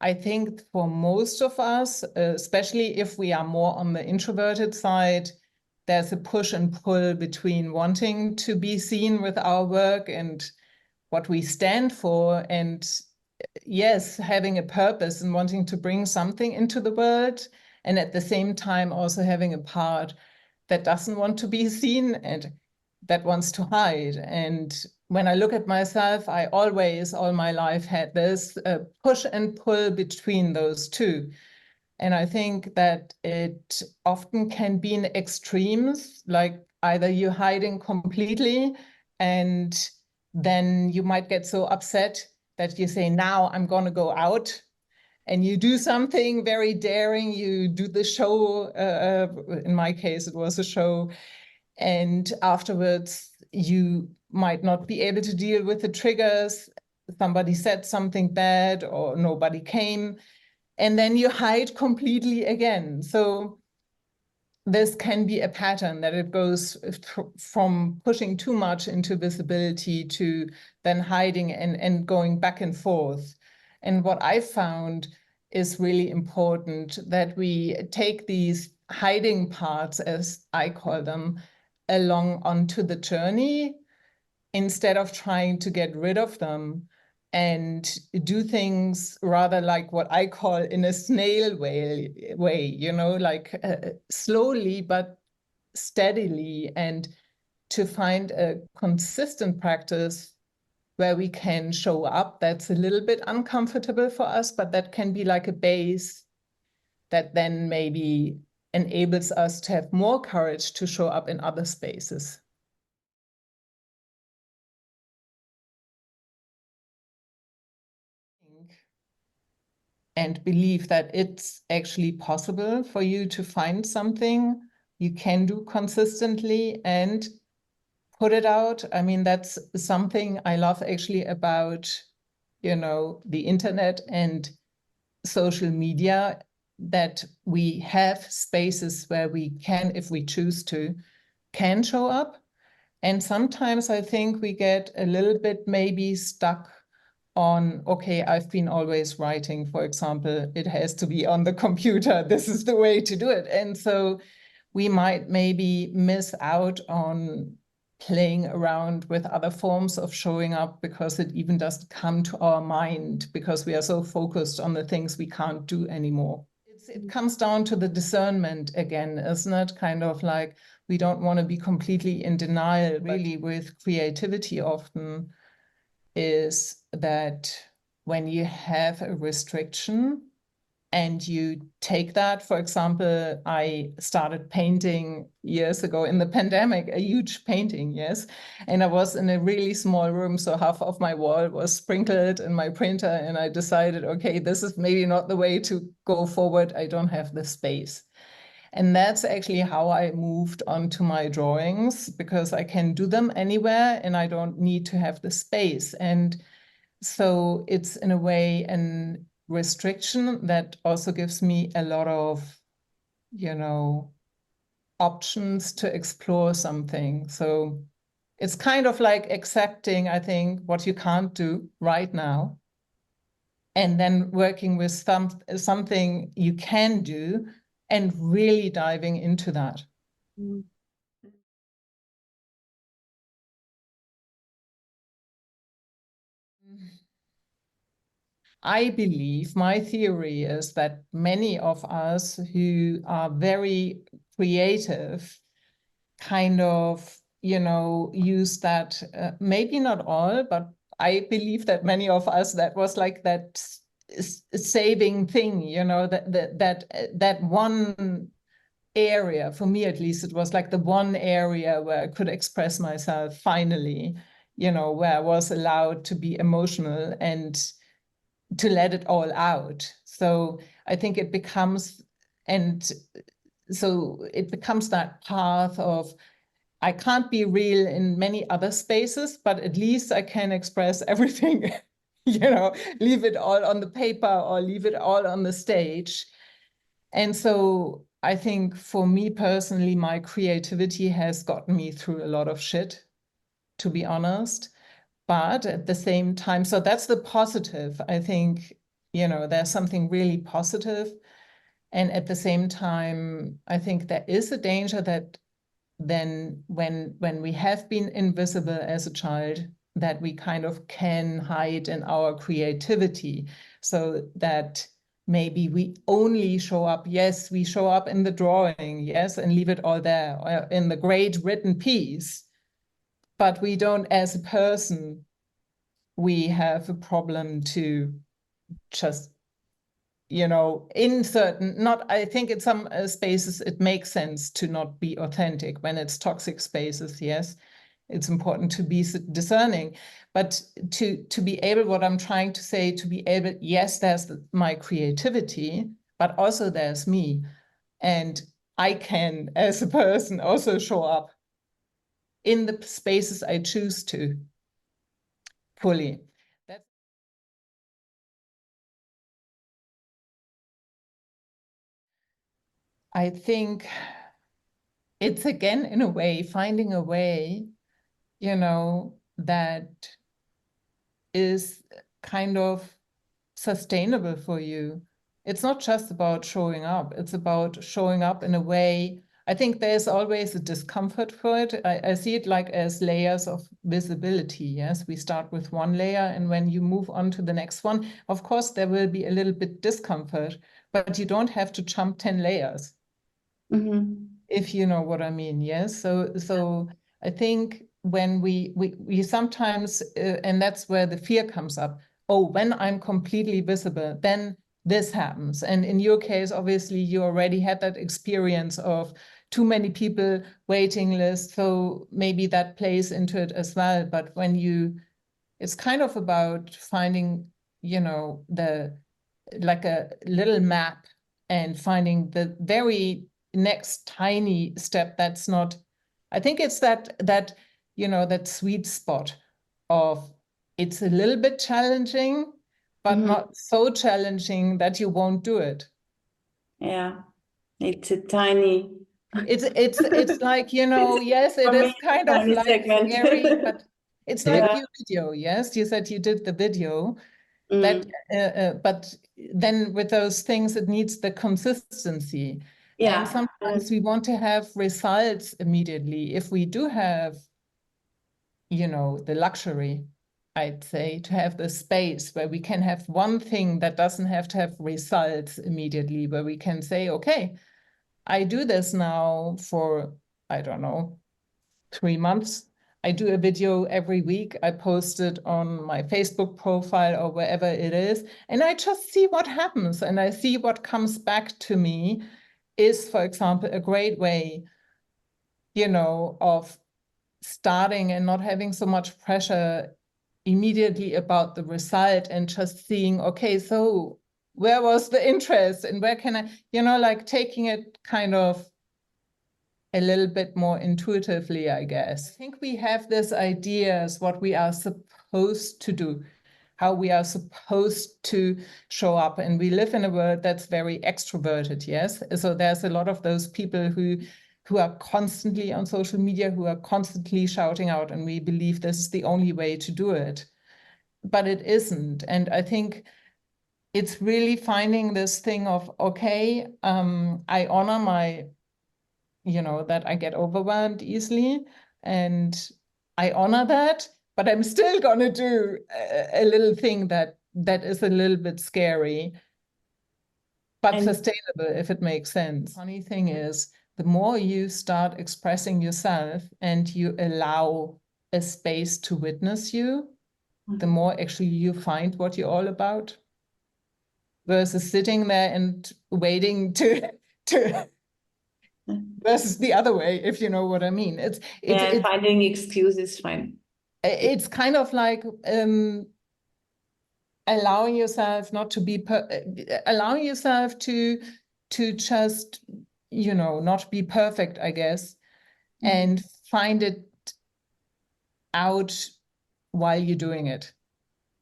I think for most of us, especially if we are more on the introverted side, there's a push and pull between wanting to be seen with our work and what we stand for, and yes, having a purpose and wanting to bring something into the world, and at the same time also having a part that doesn't want to be seen and that wants to hide. And when I look at myself, I always, all my life, had this push and pull between those two. And I think that it often can be in extremes, like either you're hiding completely and then you might get so upset that you say, now I'm going to go out. And you do something very daring. You do the show. In my case, it was a show. And afterwards, you might not be able to deal with the triggers. Somebody said something bad or nobody came. And then you hide completely again. So this can be a pattern that it goes from pushing too much into visibility to then hiding and going back and forth. And what I found is really important, that we take these hiding parts, as I call them, along onto the journey instead of trying to get rid of them, and do things rather like what I call in a snail way, you know, like slowly but steadily, and to find a consistent practice where we can show up. That's a little bit uncomfortable for us, but that can be like a base that then maybe enables us to have more courage to show up in other spaces. And believe that it's actually possible for you to find something you can do consistently and put it out. I mean, that's something I love actually about, you know, the internet and social media, that we have spaces where we can, if we choose to, can show up. And sometimes I think we get a little bit maybe stuck on, okay, I've been always writing, for example, it has to be on the computer. This is the way to do it. And so we might maybe miss out on playing around with other forms of showing up because it even doesn't come to our mind because we are so focused on the things we can't do anymore. It comes down to the discernment again, isn't it? Kind of like we don't want to be completely in denial, really, with creativity often is that when you have a restriction and you take that, for example, I started painting years ago in the pandemic, a huge painting, yes. And I was in a really small room, so half of my wall was sprinkled in my printer, and I decided, okay, this is maybe not the way to go forward. I don't have the space. And that's actually how I moved on to my drawings, because I can do them anywhere and I don't need to have the space. And so it's in a way an restriction that also gives me a lot of, you know, options to explore something. So it's kind of like accepting, I think, what you can't do right now, and then working with something you can do and really diving into that. Mm. I believe, my theory is that many of us who are very creative kind of, you know, use that, maybe not all, but I believe that many of us, that was like that saving thing, you know, that one area, for me at least, it was like the one area where I could express myself finally, you know, where I was allowed to be emotional and to let it all out. So I think it becomes, and so it becomes that path of, I can't be real in many other spaces, but at least I can express everything, you know, leave it all on the paper or leave it all on the stage. And so I think for me personally, my creativity has gotten me through a lot of shit, to be honest. But at the same time, so that's the positive. I think there's something really positive. And at the same time, I think there is a danger that then when we have been invisible as a child, that we kind of can hide in our creativity, so that maybe we only show up, yes, we show up in the drawing, yes, and leave it all there, or in the great written piece, but we don't, as a person, we have a problem to just in certain, not, I think in some spaces it makes sense to not be authentic when it's toxic spaces. Yes, it's important to be discerning, but to be able, what I'm trying to say, to be able, yes, there's my creativity, but also there's me, and I can, as a person, also show up in the spaces I choose to fully. That's I think it's, again, in a way, finding a way, that is kind of sustainable for you. It's not just about showing up, it's about showing up in a way. I think there's always a discomfort for it. I see it like as layers of visibility. Yes, we start with one layer, and when you move on to the next one, of course, there will be a little bit discomfort, but you don't have to jump 10 layers. If you know what I mean. Yes. So I think when we sometimes, and that's where the fear comes up. Oh, when I'm completely visible, then this happens. And in your case, obviously, you already had that experience of too many people, waiting list. So maybe that plays into it as well. But it's kind of about finding, like a little map, and finding the very next tiny step that's not, I think it's that sweet spot of, it's a little bit challenging, but not so challenging that you won't do it. Yeah, it's a tiny. It's like, yes, it is kind of like scary, but it's like your video. Yes, you said you did the video. That, but then with those things, it needs the consistency. And sometimes we want to have results immediately. If we do have, the luxury, I'd say, to have the space where we can have one thing that doesn't have to have results immediately, where we can say, okay, I do this now for, I don't know, 3 months. I do a video every week. I post it on my Facebook profile or wherever it is, and I just see what happens, and I see what comes back to me is, for example, a great way, of starting and not having so much pressure immediately about the result, and just seeing, okay, so where was the interest, and where can I, like taking it kind of a little bit more intuitively, I guess. I think we have this idea as what we are supposed to do, how we are supposed to show up. And we live in a world that's very extroverted, yes? So there's a lot of those people who are constantly on social media, who are constantly shouting out, and we believe this is the only way to do it. But it isn't. And I think it's really finding this thing of, okay, I honor my, that I get overwhelmed easily, and I honor that, but I'm still gonna do a little thing that is a little bit scary, but sustainable, if it makes sense. Funny thing is, the more you start expressing yourself and you allow a space to witness you, the more actually you find what you're all about, versus sitting there and waiting to versus the other way, if you know what I mean. It's finding excuses fine. It's kind of like allowing yourself not to be allowing yourself to just not be perfect, I guess, and find it out while you're doing it.